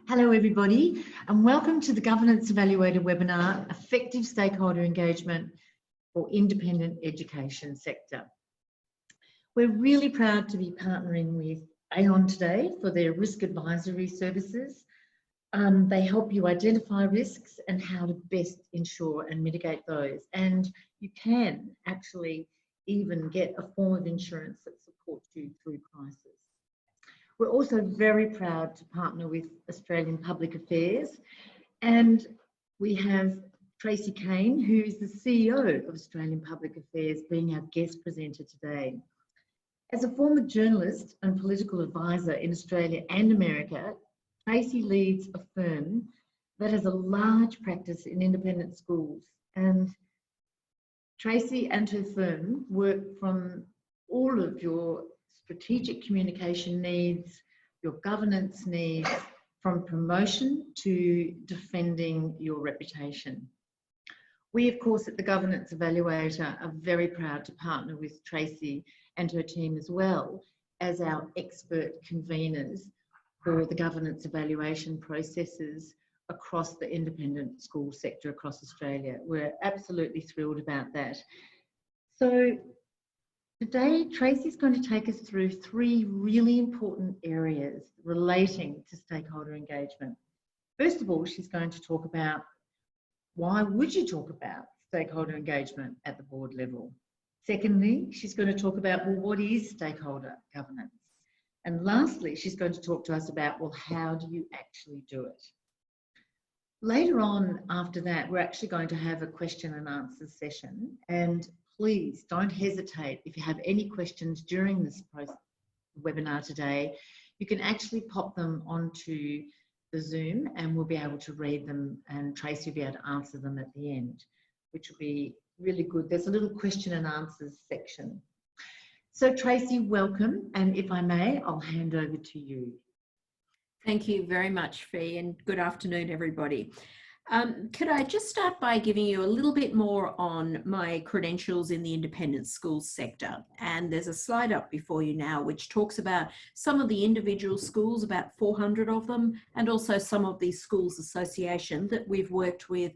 Hello everybody and welcome to the Governance Evaluator webinar, Effective Stakeholder Engagement for Independent Education Sector. We're really proud to be partnering with Aon today for their risk advisory services. They help you identify risks and how to best ensure and mitigate those. And you can actually even get a form of insurance that supports you through crisis. We're also very proud to partner with Australian Public Affairs, and we have Tracy Kane, who is the CEO of Australian Public Affairs, being our guest presenter today. As a former journalist and political advisor in Australia and America, Tracy leads a firm that has a large practice in independent schools, and Tracy and her firm work from all of your strategic communication needs, your governance needs, from promotion to defending your reputation. We, of course, at the Governance Evaluator are very proud to partner with Tracy and her team as well as our expert conveners for the governance evaluation processes across the independent school sector across Australia. We're absolutely thrilled about that. So today, Tracy's going to take us through three really important areas relating to stakeholder engagement. First of all, she's going to talk about why would you talk about stakeholder engagement at the board level. Secondly, she's going to talk about, well, what is stakeholder governance? And lastly, she's going to talk to us about, well, how do you actually do it? Later on after that, we're actually going to have a question and answer session, and please don't hesitate if you have any questions during this webinar today. You can actually pop them onto the Zoom and we'll be able to read them, and Tracy will be able to answer them at the end, which will be really good. There's a little question and answers section. So Tracy, welcome, and if I may, I'll hand over to you. Thank you very much, Fee, and good afternoon, everybody. Could I just start by giving you a little bit more on my credentials in the independent schools sector? And there's a slide up before you now which talks about some of the individual schools, about 400 of them, and also some of these schools association that we've worked with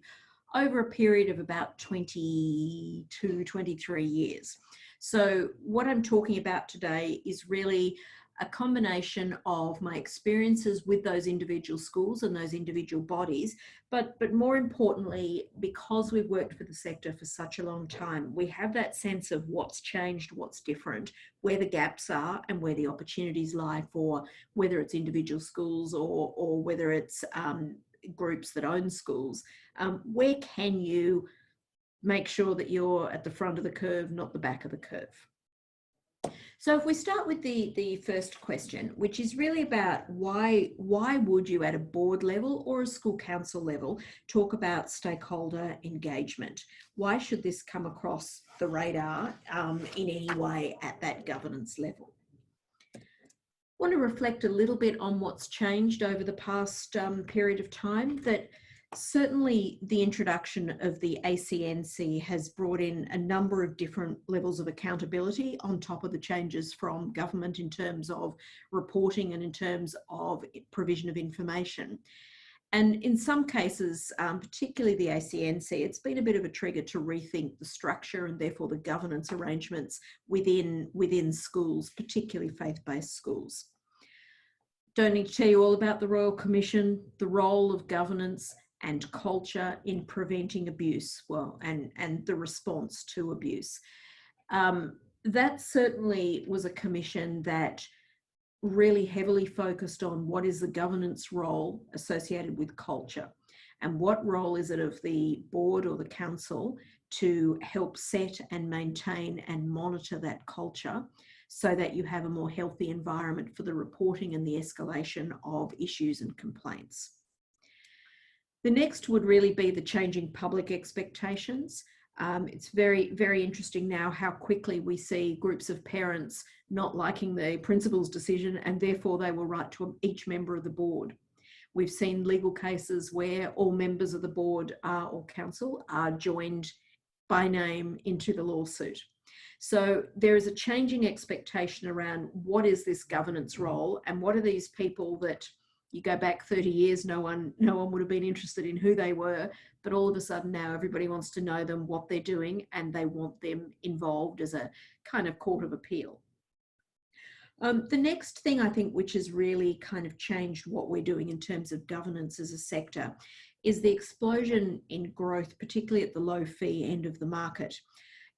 over a period of about 22, 23 years. So what I'm talking about today is really a combination of my experiences with those individual schools and those individual bodies, but more importantly, because we've worked for the sector for such a long time, we have that sense of what's changed, what's different, where the gaps are and where the opportunities lie for whether it's individual schools or whether it's groups that own schools. Where can you make sure that you're at the front of the curve, not the back of the curve? So if we start with the first question, which is really about why would you at a board level or a school council level talk about stakeholder engagement? Why should this come across the radar in any way at that governance level? I want to reflect a little bit on what's changed over the past period of time. That certainly the introduction of the ACNC has brought in a number of different levels of accountability on top of the changes from government in terms of reporting and in terms of provision of information. And in some cases, particularly the ACNC, it's been a bit of a trigger to rethink the structure and therefore the governance arrangements within schools, particularly faith-based schools. Don't need to tell you all about the Royal Commission, the role of governance and culture in preventing abuse, and the response to abuse. That certainly was a commission that really heavily focused on what is the governance role associated with culture, and what role is it of the board or the council to help set and maintain and monitor that culture so that you have a more healthy environment for the reporting and the escalation of issues and complaints. The next would really be the changing public expectations. It's very, very interesting now how quickly we see groups of parents not liking the principal's decision, and therefore they will write to each member of the board. We've seen legal cases where all members of the board or council are joined by name into the lawsuit. So there is a changing expectation around what is this governance role and what are these people that You go back 30 years, no one would have been interested in who they were, but all of a sudden now everybody wants to know them, what they're doing, and they want them involved as a kind of court of appeal. The next thing I think which has really kind of changed what we're doing in terms of governance as a sector is the explosion in growth, particularly at the low fee end of the market.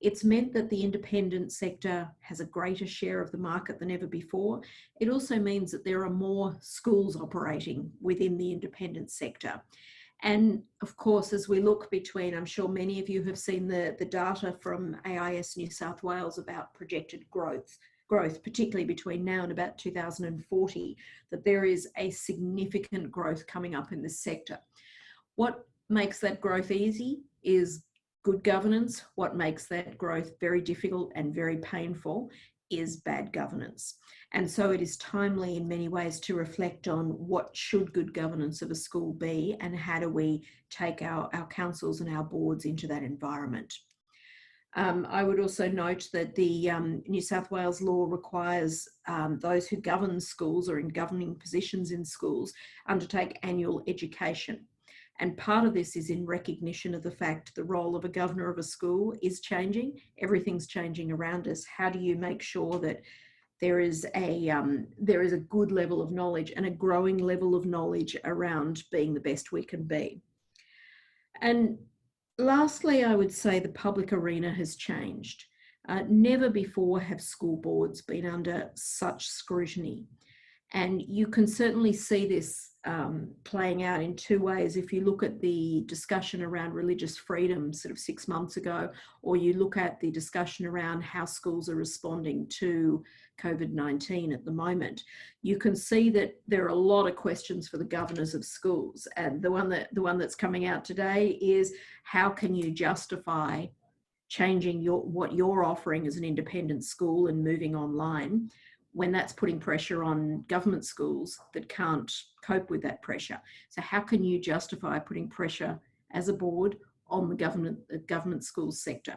It's meant that the independent sector has a greater share of the market than ever before. It also means that there are more schools operating within the independent sector. And of course, as we look between, I'm sure many of you have seen the data from AIS New South Wales about projected growth, particularly between now and about 2040, that there is a significant growth coming up in this sector. What makes that growth easy is good governance. What makes that growth very difficult and very painful is bad governance. And so it is timely in many ways to reflect on what should good governance of a school be and how do we take our councils and our boards into that environment. I would also note that the New South Wales law requires those who govern schools or in governing positions in schools undertake annual education. And part of this is in recognition of the fact the role of a governor of a school is changing. Everything's changing around us. How do you make sure that there is a good level of knowledge and a growing level of knowledge around being the best we can be? And lastly, I would say the public arena has changed. Never before have school boards been under such scrutiny. And you can certainly see this playing out in two ways. If you look at the discussion around religious freedom sort of 6 months ago, or you look at the discussion around how schools are responding to COVID-19 at the moment, you can see that there are a lot of questions for the governors of schools. And the one that's coming out today is, how can you justify changing what you're offering as an independent school and moving online, when that's putting pressure on government schools that can't cope with that pressure? So how can you justify putting pressure as a board on the government schools sector?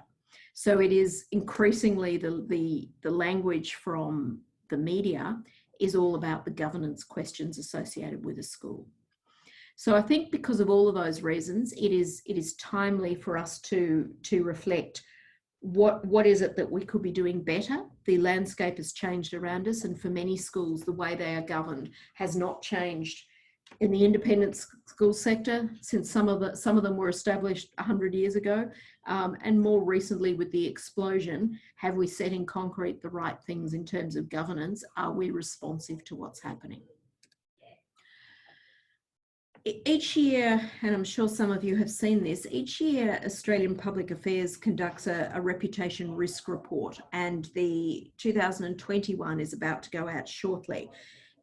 So it is increasingly the language from the media is all about the governance questions associated with a school. So I think because of all of those reasons, it is timely for us to reflect what is it that we could be doing better. The landscape has changed around us, and for many schools, the way they are governed has not changed in the independent school sector since some of them were established 100 years ago, and more recently with the explosion. Have we set in concrete the right things in terms of governance? Are we responsive to what's happening? Each year, and I'm sure some of you have seen this, each year Australian Public Affairs conducts a reputation risk report, and the 2021 is about to go out shortly.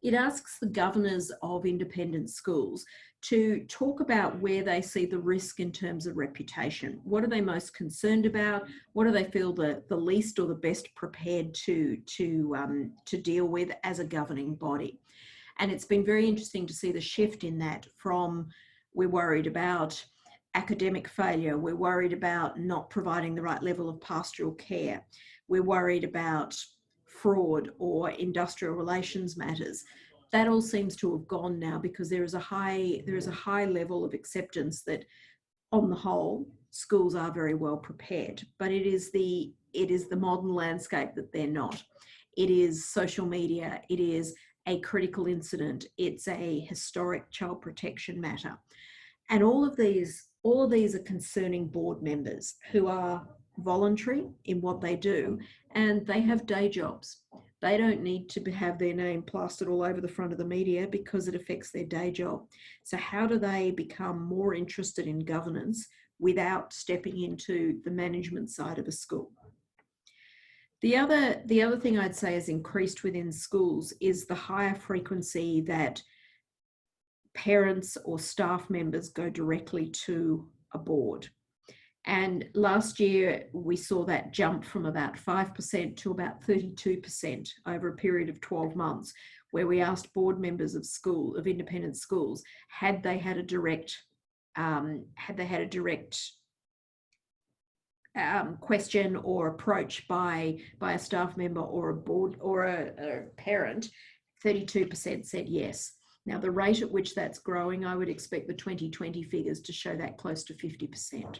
It asks the governors of independent schools to talk about where they see the risk in terms of reputation. What are they most concerned about? What do they feel the least or the best prepared to deal with as a governing body? And it's been very interesting to see the shift in that from, we're worried about academic failure, we're worried about not providing the right level of pastoral care, we're worried about fraud or industrial relations matters. That all seems to have gone now, because there is a high level of acceptance that on the whole schools are very well prepared, but it is the modern landscape that they're not. It is social media, it is a critical incident, it's a historic child protection matter. And all of these are concerning board members who are voluntary in what they do, and they have day jobs. They don't need to have their name plastered all over the front of the media because it affects their day job. So how do they become more interested in governance without stepping into the management side of a school? The other thing I'd say is increased within schools is the higher frequency that parents or staff members go directly to a board. And last year we saw that jump from about 5% to about 32% over a period of 12 months, where we asked board members of independent schools, had they had a direct question or approach by a staff member or a board or a parent. 32% said yes. Now, the rate at which that's growing, I would expect the 2020 figures to show that close to 50%.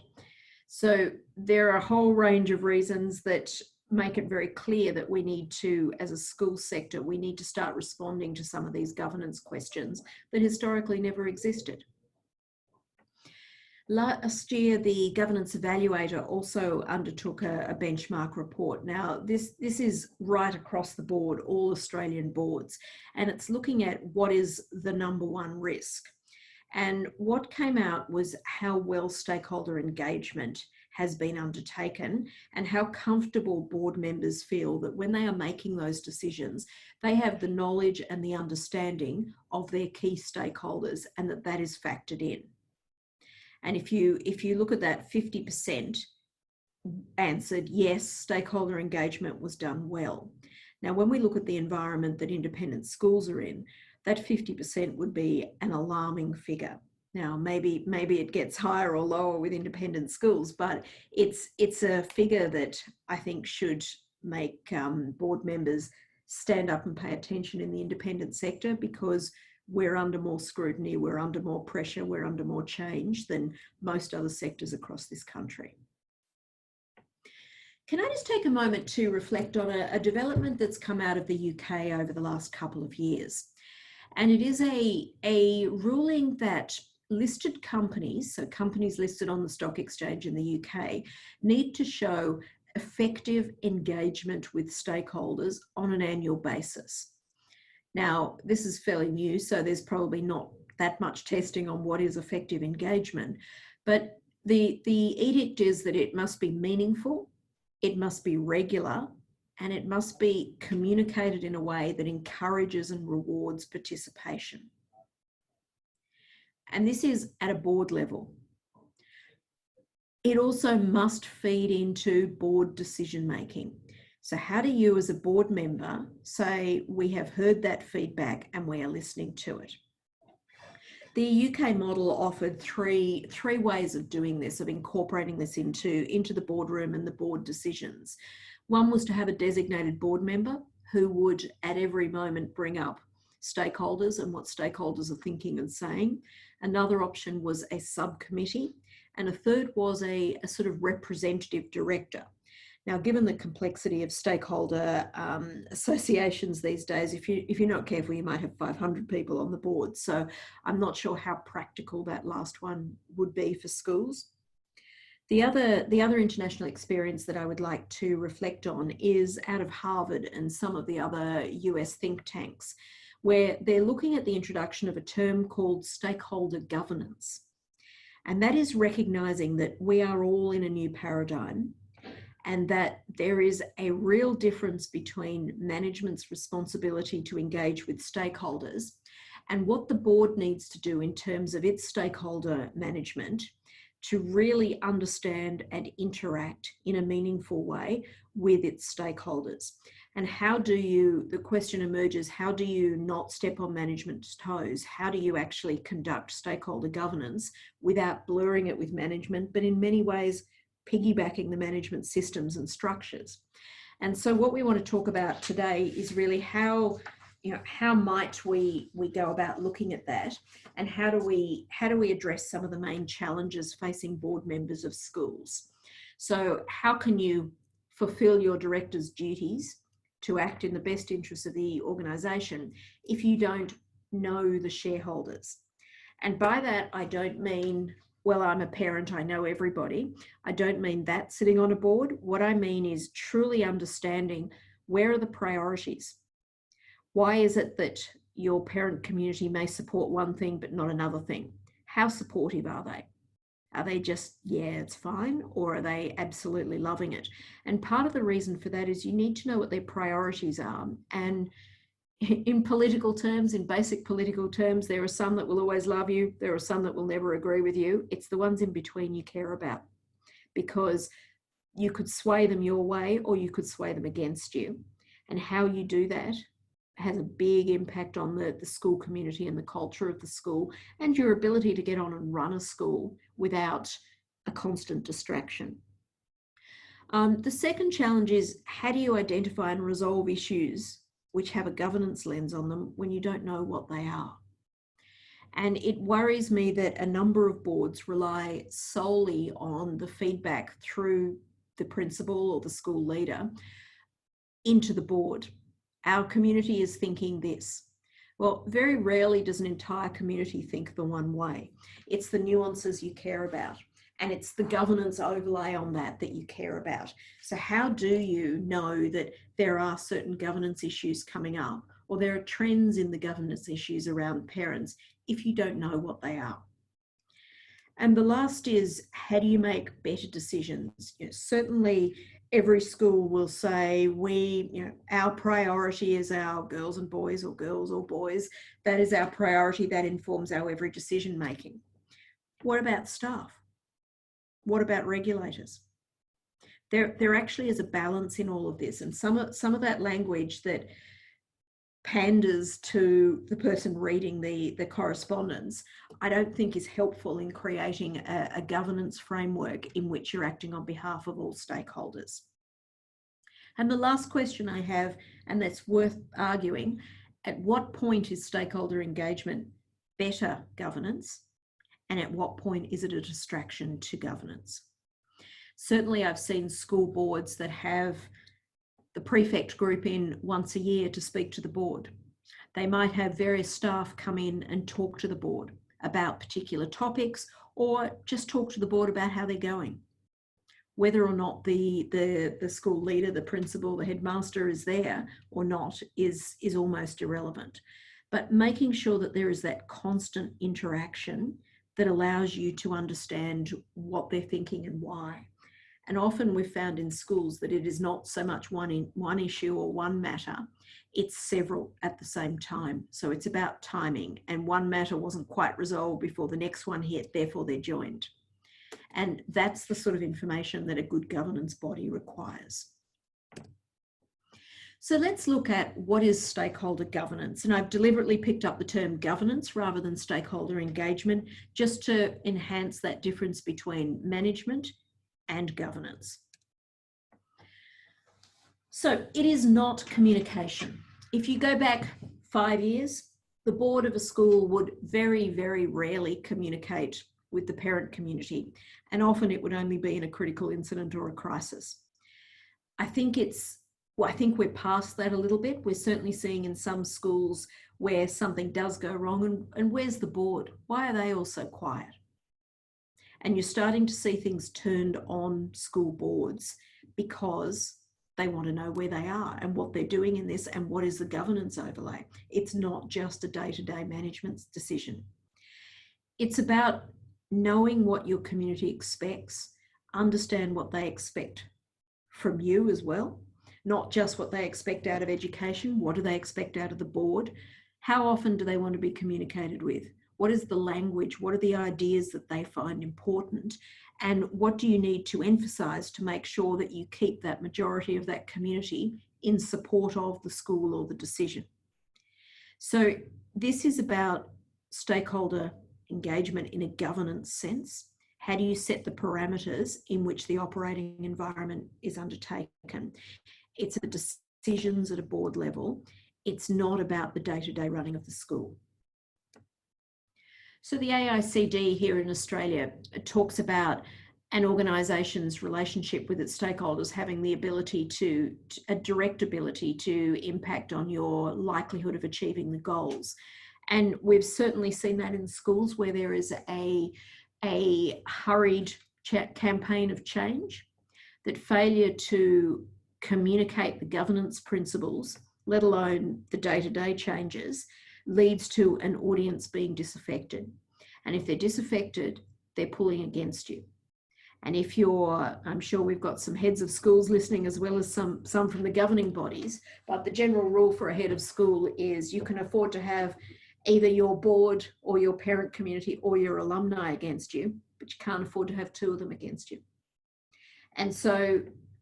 So there are a whole range of reasons that make it very clear that we need to, as a school sector, we need to start responding to some of these governance questions that historically never existed. Last year, the Governance Evaluator also undertook a benchmark report. Now, this is right across the board, all Australian boards, and it's looking at what is the #1 risk. And what came out was how well stakeholder engagement has been undertaken and how comfortable board members feel that when they are making those decisions, they have the knowledge and the understanding of their key stakeholders and that that is factored in. And if you look at that, 50% answered yes, stakeholder engagement was done well. Now, when we look at the environment that independent schools are in, that 50% would be an alarming figure. Now, maybe it gets higher or lower with independent schools, but it's a figure that I think should make board members stand up and pay attention in the independent sector, because we're under more scrutiny, we're under more pressure, we're under more change than most other sectors across this country. Can I just take a moment to reflect on a development that's come out of the UK over the last couple of years? And it is a ruling that listed companies, so companies listed on the stock exchange in the UK, need to show effective engagement with stakeholders on an annual basis. Now, this is fairly new, so there's probably not that much testing on what is effective engagement, but the edict is that it must be meaningful, it must be regular, and it must be communicated in a way that encourages and rewards participation. And this is at a board level. It also must feed into board decision making. So how do you as a board member say, we have heard that feedback and we are listening to it? The UK model offered three ways of doing this, of incorporating this into the boardroom and the board decisions. One was to have a designated board member who would at every moment bring up stakeholders and what stakeholders are thinking and saying. Another option was a subcommittee, and a third was a sort of representative director. Now, given the complexity of stakeholder associations these days, if you're not careful, you might have 500 people on the board. So I'm not sure how practical that last one would be for schools. The other international experience that I would like to reflect on is out of Harvard and some of the other US think tanks, where they're looking at the introduction of a term called stakeholder governance. And that is recognizing that we are all in a new paradigm, and that there is a real difference between management's responsibility to engage with stakeholders and what the board needs to do in terms of its stakeholder management to really understand and interact in a meaningful way with its stakeholders. And the question emerges, how do you not step on management's toes? How do you actually conduct stakeholder governance without blurring it with management, but in many ways piggybacking the management systems and structures? And so what we want to talk about today is really how might we go about looking at that, and how do we address some of the main challenges facing board members of schools? So how can you fulfill your director's duties to act in the best interests of the organisation if you don't know the shareholders? And by that, I don't mean, well, I'm a parent, I know everybody. I don't mean that sitting on a board. What I mean is truly understanding, where are the priorities? Why is it that your parent community may support one thing but not another thing? How supportive are they? Are they just, yeah, it's fine, or are they absolutely loving it? And part of the reason for that is you need to know what their priorities are. And in political terms, in basic political terms, there are some that will always love you. There are some that will never agree with you. It's the ones in between you care about, because you could sway them your way or you could sway them against you. And how you do that has a big impact on the school community and the culture of the school, and your ability to get on and run a school without a constant distraction. The second challenge is, how do you identify and resolve issues which have a governance lens on them when you don't know what they are? And it worries me that a number of boards rely solely on the feedback through the principal or the school leader into the board. Our community is thinking this. Well, very rarely does an entire community think the one way. It's the nuances you care about, and it's the governance overlay on that that you care about. So how do you know that there are certain governance issues coming up, or there are trends in the governance issues around parents, if you don't know what they are? And the last is, how do you make better decisions? Certainly every school will say, our priority is our girls and boys, or girls or boys. That is our priority. That informs our every decision making. What about staff? What about regulators? There actually is a balance in all of this, and some of that language that panders to the person reading the correspondence, I don't think is helpful in creating a governance framework in which you're acting on behalf of all stakeholders. And the last question I have, and that's worth arguing, at what point is stakeholder engagement better governance, and at what point is it a distraction to governance? Certainly I've seen school boards that have the prefect group in once a year to speak to the board. They might have various staff come in and talk to the board about particular topics, or just talk to the board about how they're going. Whether or not the school leader, the principal, the headmaster is there or not is almost irrelevant. But making sure that there is that constant interaction that allows you to understand what they're thinking and why. And often we've found in schools that it is not so much one issue or one matter, it's several at the same time. So it's about timing, and one matter wasn't quite resolved before the next one hit, therefore they're joined. And that's the sort of information that a good governance body requires. So let's look at what is stakeholder governance. And I've deliberately picked up the term governance rather than stakeholder engagement, just to enhance that difference between management and governance. So it is not communication. If you go back 5 years, the board of a school would very, very rarely communicate with the parent community, and often it would only be in a critical incident or a crisis. I think we're past that a little bit. We're certainly seeing in some schools where something does go wrong, and where's the board? Why are they all so quiet? And you're starting to see things turned on school boards because they want to know where they are and what they're doing in this and what is the governance overlay. It's not just a day-to-day management decision. It's about knowing what your community expects, understand what they expect from you as well, not just what they expect out of education. What do they expect out of the board? How often do they want to be communicated with? What is the language? What are the ideas that they find important? And what do you need to emphasize to make sure that you keep that majority of that community in support of the school or the decision? So this is about stakeholder engagement in a governance sense. How do you set the parameters in which the operating environment is undertaken? It's the decisions at a board level. It's not about the day-to-day running of the school. So the AICD here in Australia talks about an organisation's relationship with its stakeholders having the ability a direct ability to impact on your likelihood of achieving the goals. And we've certainly seen that in schools where there is a hurried campaign of change, that failure to communicate the governance principles, let alone the day-to-day changes, leads to an audience being disaffected. And if they're disaffected, they're pulling against you. And if I'm sure we've got some heads of schools listening as well as some from the governing bodies, but the general rule for a head of school is you can afford to have either your board or your parent community or your alumni against you, but you can't afford to have two of them against you. And so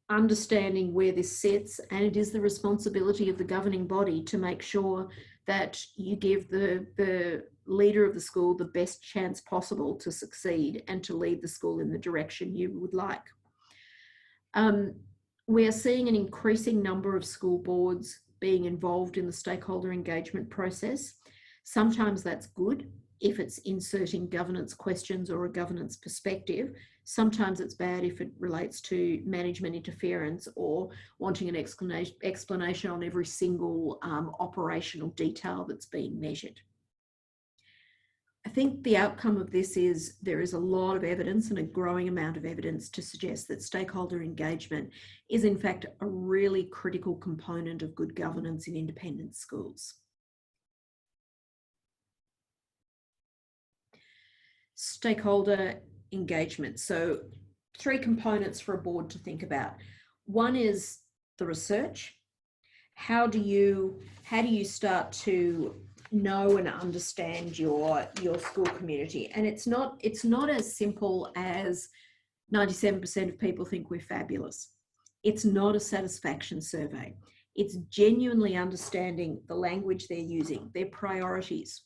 understanding where this sits, and it is the responsibility of the governing body to make sure that you give the leader of the school the best chance possible to succeed and to lead the school in the direction you would like. We are seeing an increasing number of school boards being involved in the stakeholder engagement process. Sometimes that's good, if it's inserting governance questions or a governance perspective. Sometimes it's bad if it relates to management interference or wanting an explanation on every single operational detail that's being measured. I think the outcome of this is there is a lot of evidence and a growing amount of evidence to suggest that stakeholder engagement is in fact a really critical component of good governance in independent schools. Stakeholder engagement. So 3 components for a board to think about. One is the research. How do you start to know and understand your school community? And it's not as simple as 97% of people think we're fabulous. It's not a satisfaction survey. It's genuinely understanding the language they're using, their priorities,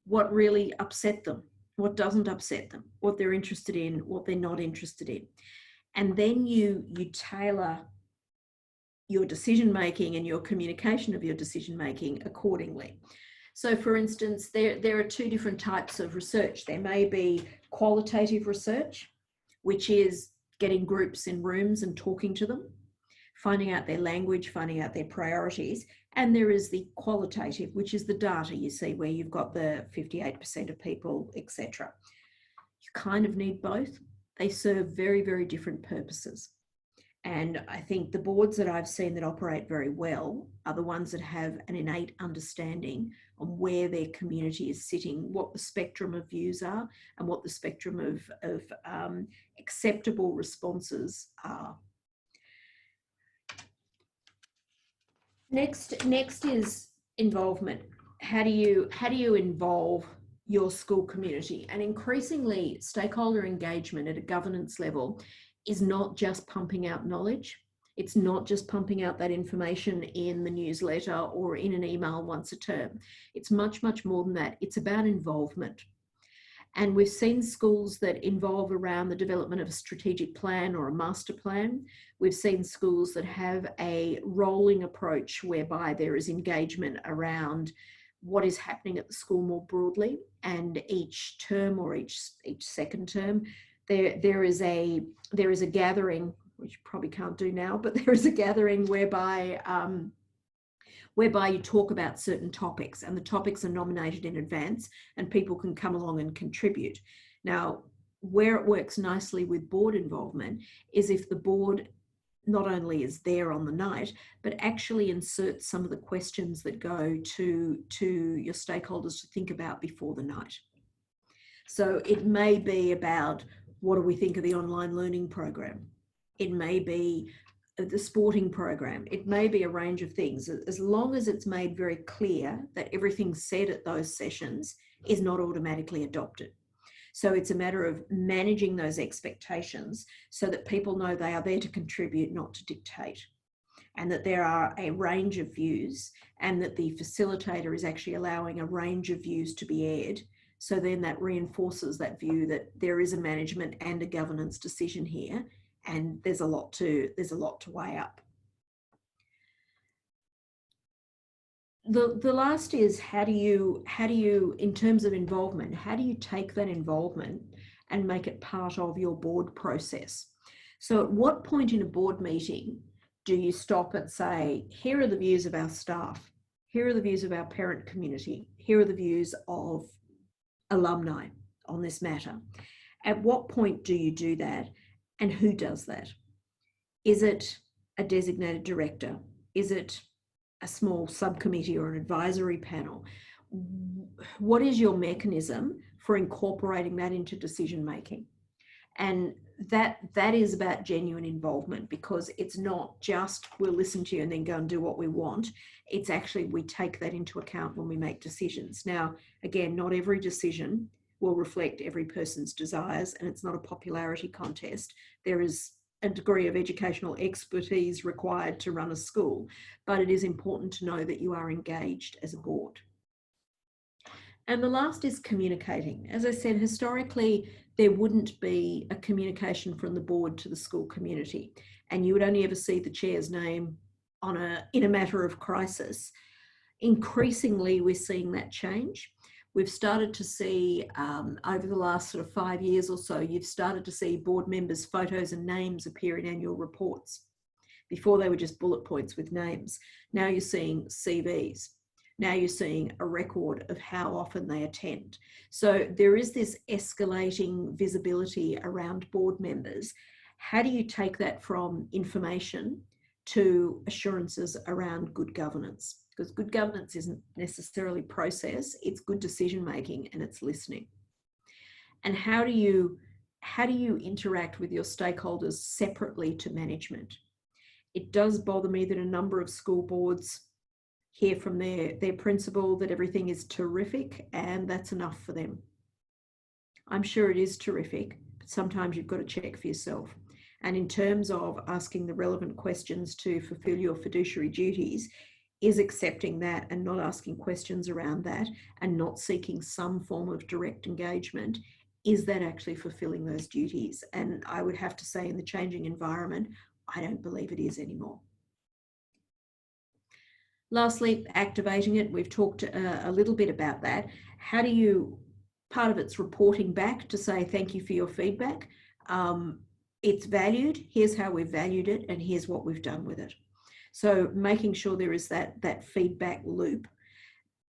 what really upset them, what doesn't upset them, what they're interested in, what they're not interested in. And then you tailor your decision making and your communication of your decision making accordingly. So for instance, there are 2 different types of research. There may be qualitative research, which is getting groups in rooms and talking to them, finding out their language, finding out their priorities. And there is the qualitative, which is the data you see where you've got the 58% of people, etc. You kind of need both. They serve very, very different purposes. And I think the boards that I've seen that operate very well are the ones that have an innate understanding on where their community is sitting, what the spectrum of views are, and what the spectrum of acceptable responses are. Next is involvement. How do you involve your school community? And increasingly, stakeholder engagement at a governance level is not just pumping out knowledge. It's not just pumping out that information in the newsletter or in an email once a term. It's much, much more than that. It's about involvement. And we've seen schools that involve around the development of a strategic plan or a master plan. We've seen schools that have a rolling approach whereby there is engagement around what is happening at the school more broadly, and each term or each second term, there is a gathering, which you probably can't do now, but there is a gathering whereby you talk about certain topics, and the topics are nominated in advance and people can come along and contribute. Now, where it works nicely with board involvement is if the board not only is there on the night, but actually inserts some of the questions that go to your stakeholders to think about before the night. So it may be about, what do we think of the online learning program? It may be the sporting program. It may be a range of things, as long as it's made very clear that everything said at those sessions is not automatically adopted. So it's a matter of managing those expectations so that people know they are there to contribute, not to dictate, and that there are a range of views, and that the facilitator is actually allowing a range of views to be aired. So then that reinforces that view that there is a management and a governance decision here, and there's a lot to weigh up. The last is, how do you, in terms of involvement, how do you take that involvement and make it part of your board process? So at what point in a board meeting do you stop and say, here are the views of our staff, here are the views of our parent community, here are the views of alumni on this matter? At what point do you do that, and who does that? Is it a designated director? Is it a small subcommittee or an advisory panel? What is your mechanism for incorporating that into decision making? And that is about genuine involvement, because it's not just we'll listen to you and then go and do what we want. It's actually we take that into account when we make decisions. Now, again, not every decision will reflect every person's desires, and it's not a popularity contest. There is a degree of educational expertise required to run a school, but it is important to know that you are engaged as a board. And the last is communicating. As I said, historically, there wouldn't be a communication from the board to the school community, and you would only ever see the chair's name in a matter of crisis. Increasingly, we're seeing that change. We've started to see over the last sort of 5 years or so, you've started to see board members' photos and names appear in annual reports. Before they were just bullet points with names. Now you're seeing CVs. Now you're seeing a record of how often they attend. So there is this escalating visibility around board members. How do you take that from information to assurances around good governance? Because good governance isn't necessarily process, it's good decision making and it's listening. And how do you interact with your stakeholders separately to management? It does bother me that a number of school boards hear from their principal that everything is terrific and that's enough for them. I'm sure it is terrific, but sometimes you've got to check for yourself. And in terms of asking the relevant questions to fulfill your fiduciary duties, is accepting that and not asking questions around that and not seeking some form of direct engagement, is that actually fulfilling those duties? And I would have to say in the changing environment, I don't believe it is anymore. Lastly, activating it. We've talked a little bit about that. How do you, part of it's reporting back to say, thank you for your feedback. It's valued. Here's how we've valued it and here's what we've done with it. So making sure there is that feedback loop.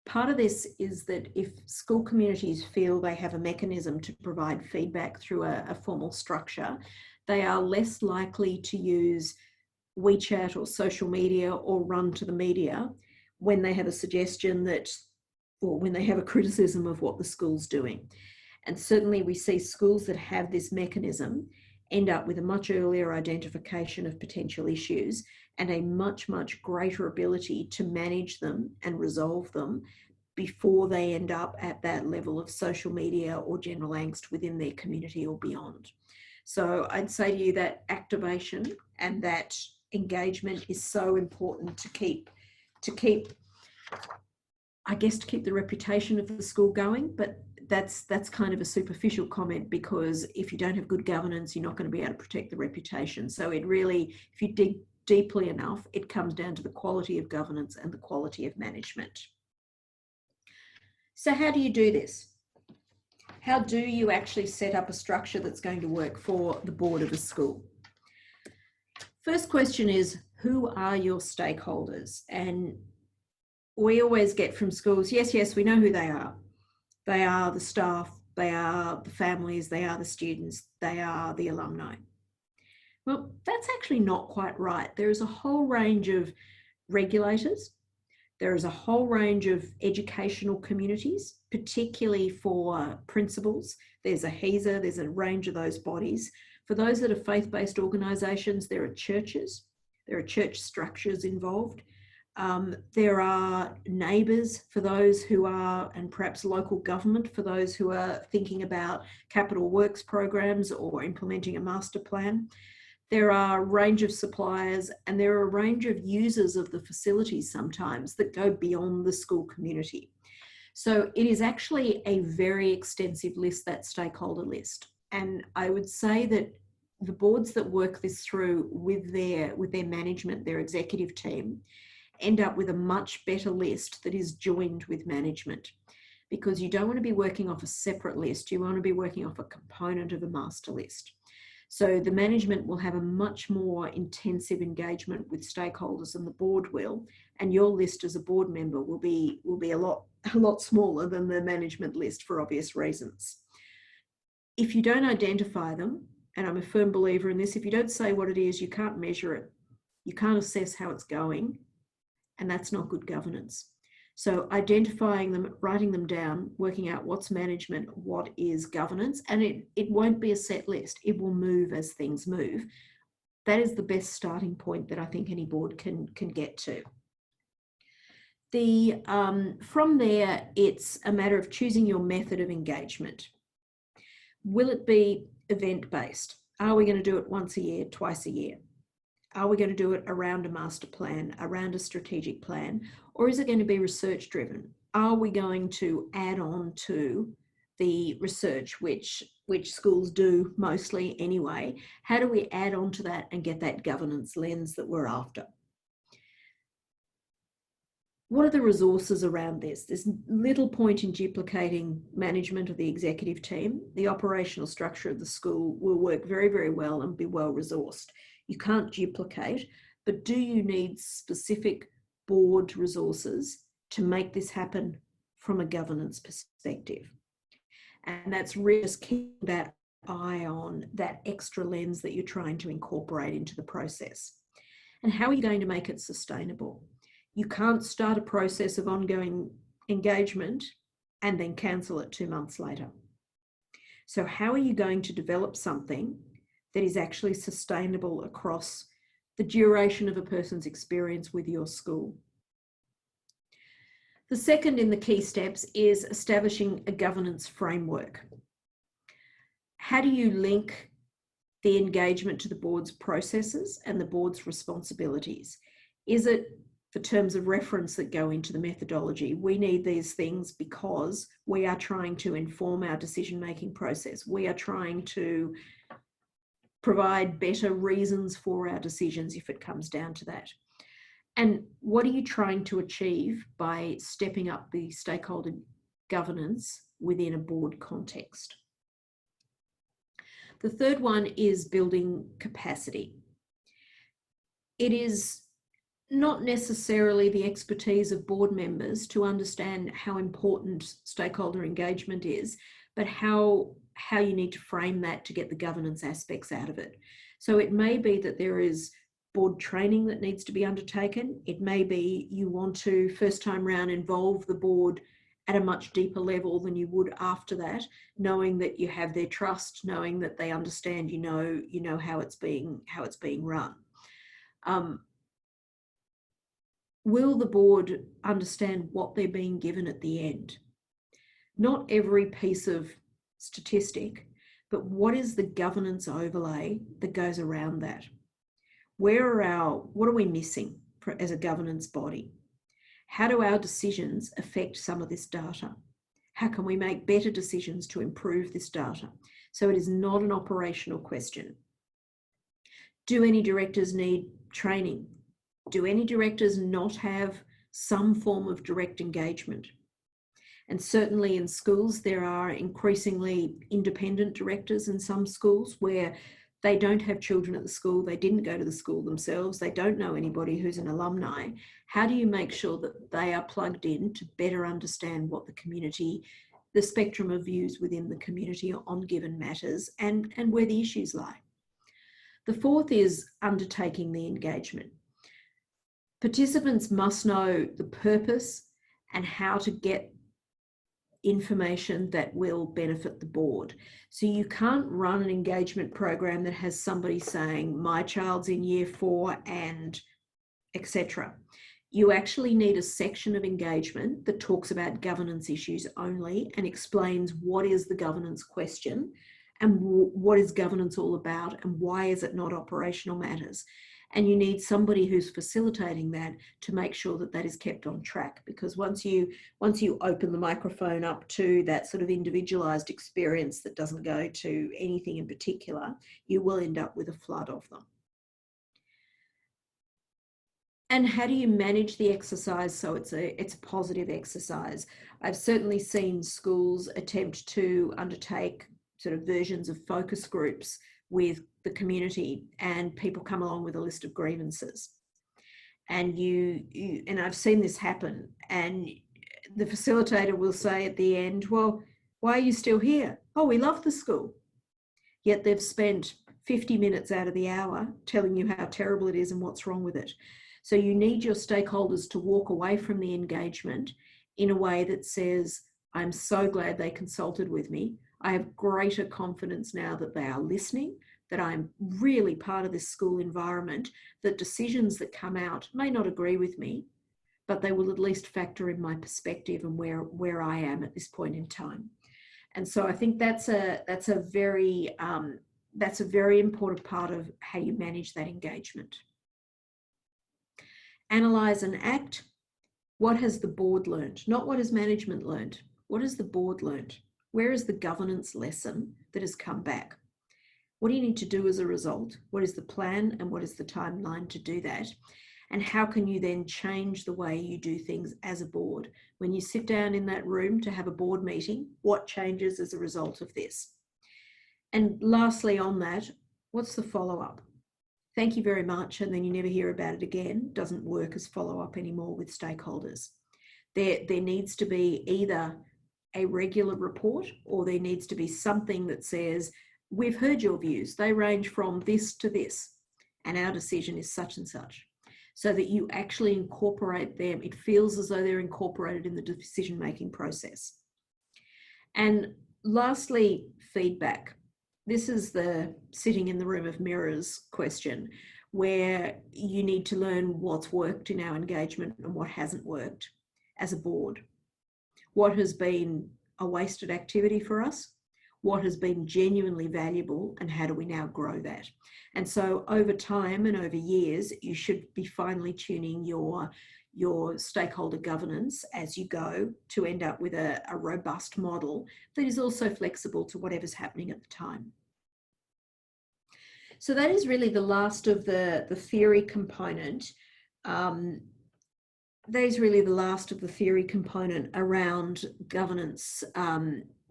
Part of this is that if school communities feel they have a mechanism to provide feedback through a formal structure, they are less likely to use WeChat or social media or run to the media when they have a suggestion that, or when they have a criticism of what the school's doing. And certainly we see schools that have this mechanism end up with a much earlier identification of potential issues and a much, much greater ability to manage them and resolve them before they end up at that level of social media or general angst within their community or beyond. So I'd say to you that activation and that engagement is so important to keep the reputation of the school going, but that's kind of a superficial comment, because if you don't have good governance, you're not going to be able to protect the reputation. So it really, if you dig deeply enough, it comes down to the quality of governance and the quality of management. So how do you do this? How do you actually set up a structure that's going to work for the board of a school? First question is, who are your stakeholders? And we always get from schools, yes, we know who they are. They are the staff, they are the families, they are the students, they are the alumni. Well, that's actually not quite right. There is a whole range of regulators. There is a whole range of educational communities, particularly for principals. There's a HESA, there's a range of those bodies. For those that are faith-based organisations, there are churches, there are church structures involved. There are neighbours for those who are, and perhaps local government for those who are thinking about capital works programs or implementing a master plan. There are a range of suppliers and there are a range of users of the facilities sometimes that go beyond the school community. So it is actually a very extensive list, that stakeholder list. And I would say that the boards that work this through with their management, their executive team, end up with a much better list that is joined with management, because you don't want to be working off a separate list. You want to be working off a component of a master list. So the management will have a much more intensive engagement with stakeholders than the board will, and your list as a board member will be a lot smaller than the management list for obvious reasons. If you don't identify them, and I'm a firm believer in this, if you don't say what it is, you can't measure it, you can't assess how it's going, and that's not good governance. So identifying them, writing them down, working out what's management, what is governance, and it won't be a set list. It will move as things move. That is the best starting point that I think any board can get to. From there, it's a matter of choosing your method of engagement. Will it be event-based? Are we going to do it once a year, twice a year? Are we going to do it around a master plan, around a strategic plan, or is it going to be research driven? Are we going to add on to the research, which schools do mostly anyway? How do we add on to that and get that governance lens that we're after? What are the resources around this? There's little point in duplicating management of the executive team. The operational structure of the school will work very, very well and be well resourced. You can't duplicate, but do you need specific board resources to make this happen from a governance perspective? And that's really just keeping that eye on that extra lens that you're trying to incorporate into the process. And how are you going to make it sustainable? You can't start a process of ongoing engagement and then cancel it 2 months later. So how are you going to develop something that is actually sustainable across the duration of a person's experience with your school? The second in the key steps is establishing a governance framework. How do you link the engagement to the board's processes and the board's responsibilities? Is it for terms of reference that go into the methodology? We need these things because we are trying to inform our decision-making process. We are trying to provide better reasons for our decisions if it comes down to that. And what are you trying to achieve by stepping up the stakeholder governance within a board context? The third one is building capacity. It is not necessarily the expertise of board members to understand how important stakeholder engagement is, but how you need to frame that to get the governance aspects out of it. So it may be that there is board training that needs to be undertaken. It may be you want to, first time round, involve the board at a much deeper level than you would after that, knowing that you have their trust, knowing that they understand, you know how it's being run. Will the board understand what they're being given at the end? Not every piece of statistic, but what is the governance overlay that goes around that? What are we missing as a governance body? How do our decisions affect some of this data? How can we make better decisions to improve this data? So it is not an operational question. Do any directors need training? Do any directors not have some form of direct engagement? And certainly in schools, there are increasingly independent directors in some schools where they don't have children at the school, they didn't go to the school themselves, they don't know anybody who's an alumni. How do you make sure that they are plugged in to better understand what the community, the spectrum of views within the community on given matters and where the issues lie? The fourth is undertaking the engagement. Participants must know the purpose and how to get information that will benefit the board. So you can't run an engagement program that has somebody saying, my child's in year 4 and etc. You actually need a section of engagement that talks about governance issues only and explains what is the governance question and what is governance all about and why is it not operational matters. And you need somebody who's facilitating that to make sure that that is kept on track, because once you open the microphone up to that sort of individualized experience that doesn't go to anything in particular, you will end up with a flood of them. And how do you manage the exercise so it's a positive exercise? I've certainly seen schools attempt to undertake sort of versions of focus groups with the community, and people come along with a list of grievances. And and I've seen this happen, and the facilitator will say at the end, well, why are you still here? Oh, we love the school. Yet they've spent 50 minutes out of the hour telling you how terrible it is and what's wrong with it. So you need your stakeholders to walk away from the engagement in a way that says, I'm so glad they consulted with me. I have greater confidence now that they are listening, that I'm really part of this school environment, that decisions that come out may not agree with me, but they will at least factor in my perspective and where I am at this point in time. And so I think that's a very important part of how you manage that engagement. Analyze and act. What has the board learned? Not what has management learned. What has the board learned? Where is the governance lesson that has come back? What do you need to do as a result? What is the plan and what is the timeline to do that? And how can you then change the way you do things as a board? When you sit down in that room to have a board meeting, what changes as a result of this? And lastly on that, what's the follow-up? Thank you very much, and then you never hear about it again. Doesn't work as follow-up anymore with stakeholders. There needs to be either a regular report, or there needs to be something that says, we've heard your views. They range from this to this, and our decision is such and such, so that you actually incorporate them. It feels as though they're incorporated in the decision-making process. And lastly, feedback. This is the sitting in the room of mirrors question, where you need to learn what's worked in our engagement and what hasn't worked as a board. What has been a wasted activity for us? What has been genuinely valuable, and how do we now grow that? And so over time and over years, you should be finely tuning your stakeholder governance as you go to end up with a robust model that is also flexible to whatever's happening at the time. So that is really the last of the theory component. That is really the last of the theory component around governance,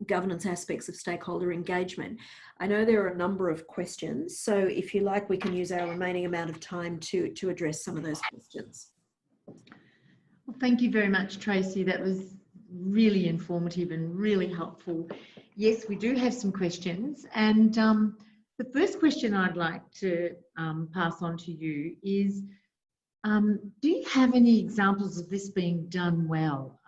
governance aspects of stakeholder engagement. I know there are a number of questions, so if you like, we can use our remaining amount of time to address some of those questions. Well, thank you very much, Tracy. That was really informative and really helpful. Yes, we do have some questions, and the first question I'd like to pass on to you is, do you have any examples of this being done well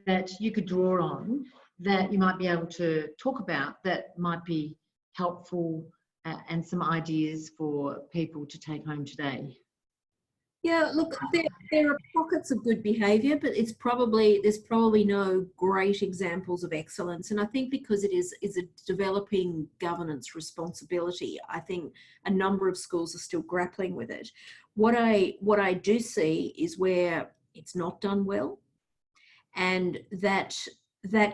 that you could draw on, that you might be able to talk about, that might be helpful, and some ideas for people to take home today? Yeah, look, there are pockets of good behaviour, but there's probably no great examples of excellence. And I think because it is a developing governance responsibility, I think a number of schools are still grappling with it. What I do see is where it's not done well, and that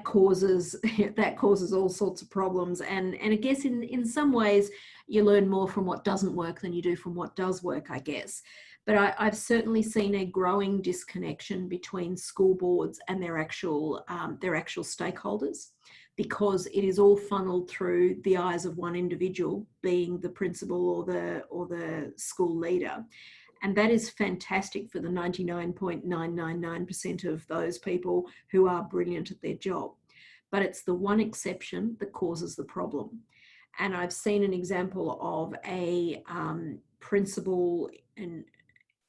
causes all sorts of problems. And I guess in some ways you learn more from what doesn't work than you do from what does work, I guess. But I've certainly seen a growing disconnection between school boards and their actual stakeholders, because it is all funneled through the eyes of one individual, being the principal or the school leader. And that is fantastic for the 99.999% of those people who are brilliant at their job. But it's the one exception that causes the problem. And I've seen an example of a principal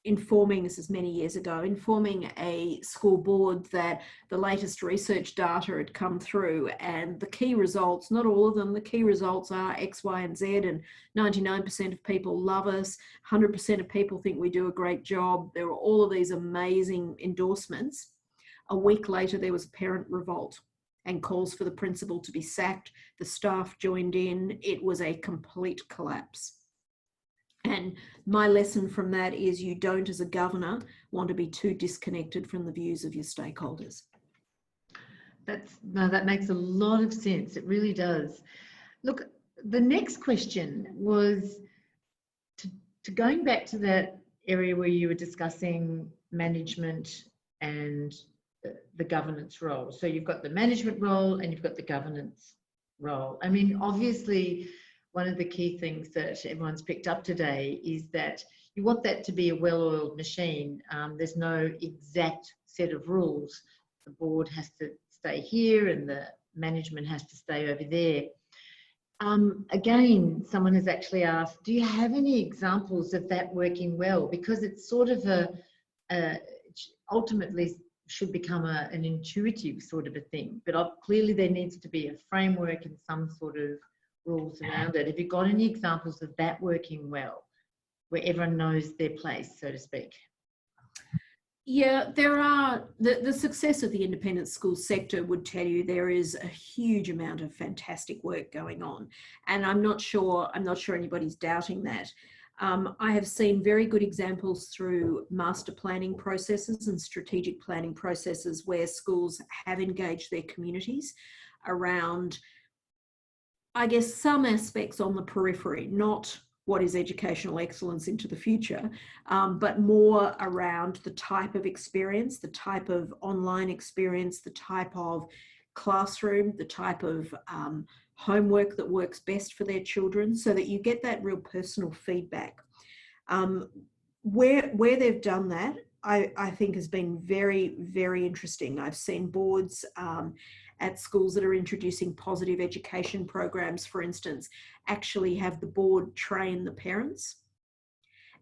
informing, this is many years ago, informing a school board that the latest research data had come through, and the key results, not all of them, the key results are X, Y, and Z, and 99% of people love us, 100% of people think we do a great job. There were all of these amazing endorsements. A week later, there was a parent revolt and calls for the principal to be sacked. The staff joined in. It was a complete collapse. And my lesson from that is, you don't, as a governor, want to be too disconnected from the views of your stakeholders. That makes a lot of sense. It really does. Look, the next question was to going back to that area where you were discussing management and the governance role. So you've got the management role and you've got the governance role. I mean, obviously, one of the key things that everyone's picked up today is that you want that to be a well-oiled machine. There's no exact set of rules. The board has to stay here and the management has to stay over there. Again, someone has actually asked, do you have any examples of that working well? Because it's sort of ultimately should become an intuitive sort of a thing. But clearly there needs to be a framework and some sort of rules around it. Have you got any examples of that working well, where everyone knows their place, so to speak? Yeah, there are. The success of the independent school sector would tell you there is a huge amount of fantastic work going on, and I'm not sure anybody's doubting that. I have seen very good examples through master planning processes and strategic planning processes where schools have engaged their communities around, I guess, some aspects on the periphery, not what is educational excellence into the future, but more around the type of experience, the type of online experience, the type of classroom, the type of homework that works best for their children, so that you get that real personal feedback. Where they've done that, I think has been very, very interesting. I've seen boards at schools that are introducing positive education programs, for instance, actually have the board train the parents.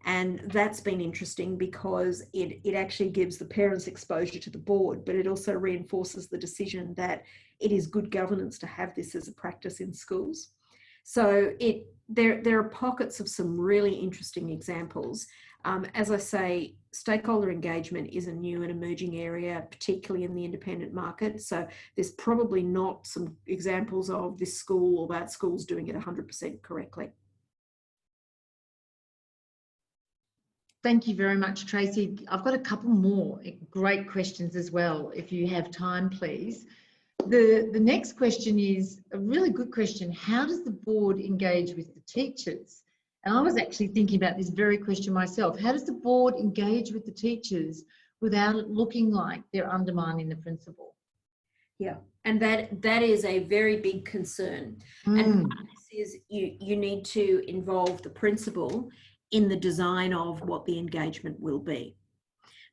And that's been interesting because it actually gives the parents exposure to the board, but it also reinforces the decision that it is good governance to have this as a practice in schools. So there are pockets of some really interesting examples. As I say, stakeholder engagement is a new and emerging area, particularly in the independent market. So there's probably not some examples of this school or that school's doing it 100% correctly. Thank you very much, Tracy. I've got a couple more great questions as well, if you have time, please. The next question is a really good question. How does the board engage with the teachers? And I was actually thinking about this very question myself. How does the board engage with the teachers without it looking like they're undermining the principal? Yeah, and that is a very big concern. And this is you need to involve the principal in the design of what the engagement will be.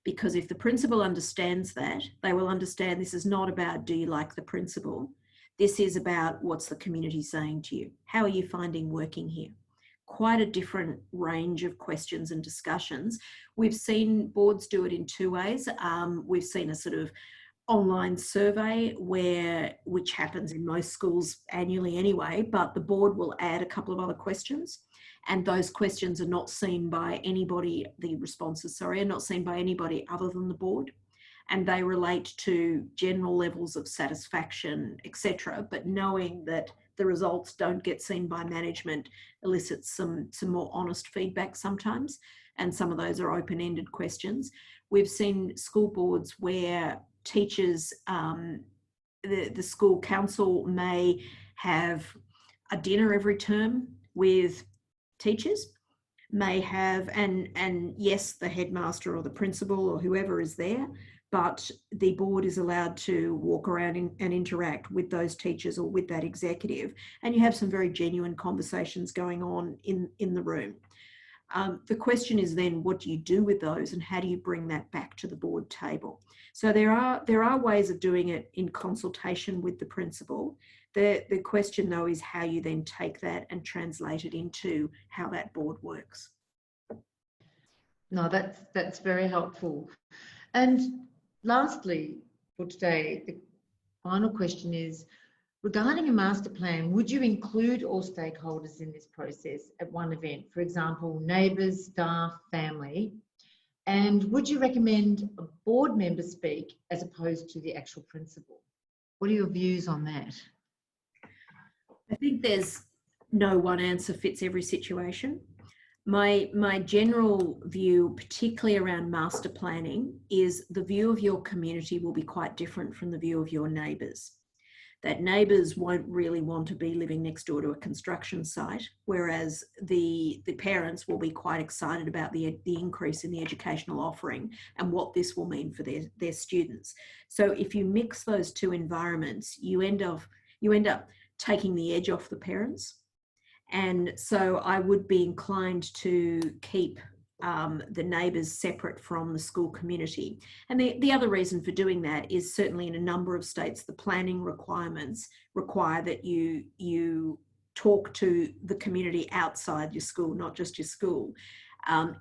Because if the principal understands that, they will understand this is not about, do you like the principal? This is about, what's the community saying to you? How are you finding working here? Quite a different range of questions and discussions. We've seen boards do it in two ways. We've seen a sort of online survey which happens in most schools annually anyway, but the board will add a couple of other questions. And those questions are not seen by anybody, the responses, sorry, are not seen by anybody other than the board. And they relate to general levels of satisfaction, etc. But knowing that the results don't get seen by management elicits some more honest feedback sometimes. And some of those are open-ended questions. We've seen school boards where teachers, the school council may have a dinner every term with teachers, may have, and yes, the headmaster or the principal or whoever is there, but the board is allowed to walk around and interact with those teachers or with that executive, and you have some very genuine conversations going on in the room. The question is then, what do you do with those and how do you bring that back to the board table? So there are ways of doing it in consultation with the principal. The question though is how you then take that and translate it into how that board works. No, that's very helpful. And lastly for today, the final question is, regarding a master plan, would you include all stakeholders in this process at one event? For example, neighbours, staff, family. And would you recommend a board member speak as opposed to the actual principal? What are your views on that? I think there's no one answer fits every situation. My general view, particularly around master planning, is the view of your community will be quite different from the view of your neighbours. That neighbours won't really want to be living next door to a construction site, whereas the parents will be quite excited about the increase in the educational offering and what this will mean for their students. So if you mix those two environments, you end up taking the edge off the parents. And so I would be inclined to keep the neighbours separate from the school community. And the other reason for doing that is certainly in a number of states, the planning requirements require that you talk to the community outside your school, not just your school.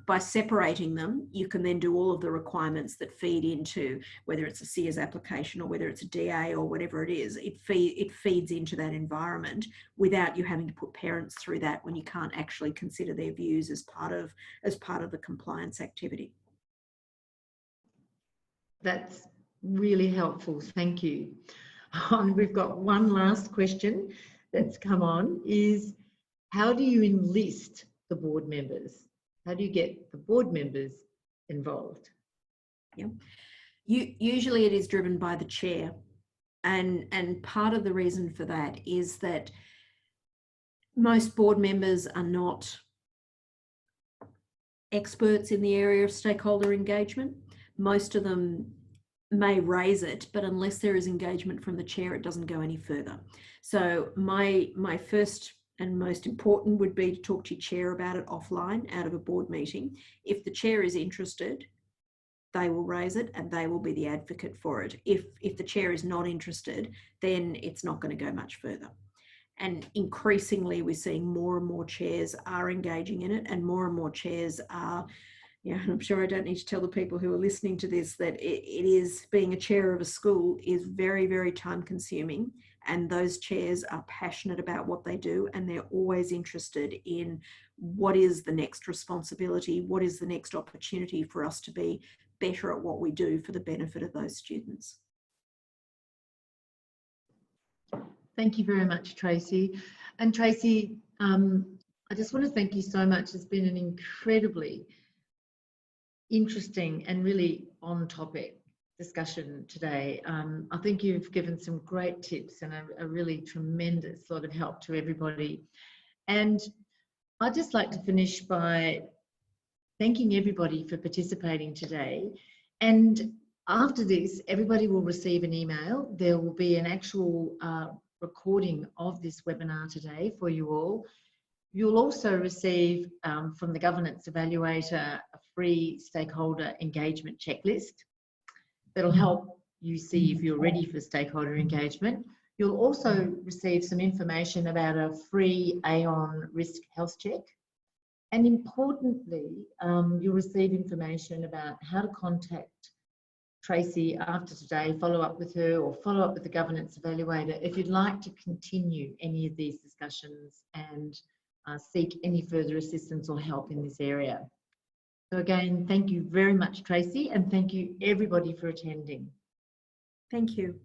By separating them, you can then do all of the requirements that feed into, whether it's a Sears application or whether it's a DA or whatever it is, it feeds into that environment without you having to put parents through that when you can't actually consider their views as part of the compliance activity. That's really helpful, thank you. We've got one last question that's come on, is how do you enlist the board members? How do you get the board members involved? Yeah, usually it is driven by the chair, and part of the reason for that is that most board members are not experts in the area of stakeholder engagement. Most of them may raise it, but unless there is engagement from the chair, it doesn't go any further. So my first and most important would be to talk to your chair about it offline, out of a board meeting. If the chair is interested, they will raise it and they will be the advocate for it. If the chair is not interested, then it's not going to go much further. And increasingly, we're seeing more and more chairs are engaging in it, and more chairs are, and I'm sure I don't need to tell the people who are listening to this that it is, being a chair of a school is very, very time consuming, and those chairs are passionate about what they do, and they're always interested in what is the next responsibility, what is the next opportunity for us to be better at what we do for the benefit of those students. Thank you very much, Tracy. And Tracy, I just want to thank you so much. It's been an incredibly interesting and really on topic discussion today. I think you've given some great tips and a really tremendous sort of help to everybody. And I'd just like to finish by thanking everybody for participating today. And after this, everybody will receive an email. There will be an actual recording of this webinar today for you all. You'll also receive from the Governance Evaluator a free stakeholder engagement checklist that'll help you see if you're ready for stakeholder engagement. You'll also receive some information about a free Aon risk health check. And importantly, you'll receive information about how to contact Tracy after today, follow up with her or follow up with the Governance Evaluator if you'd like to continue any of these discussions and seek any further assistance or help in this area. So again, thank you very much, Tracy, and thank you everybody for attending. Thank you.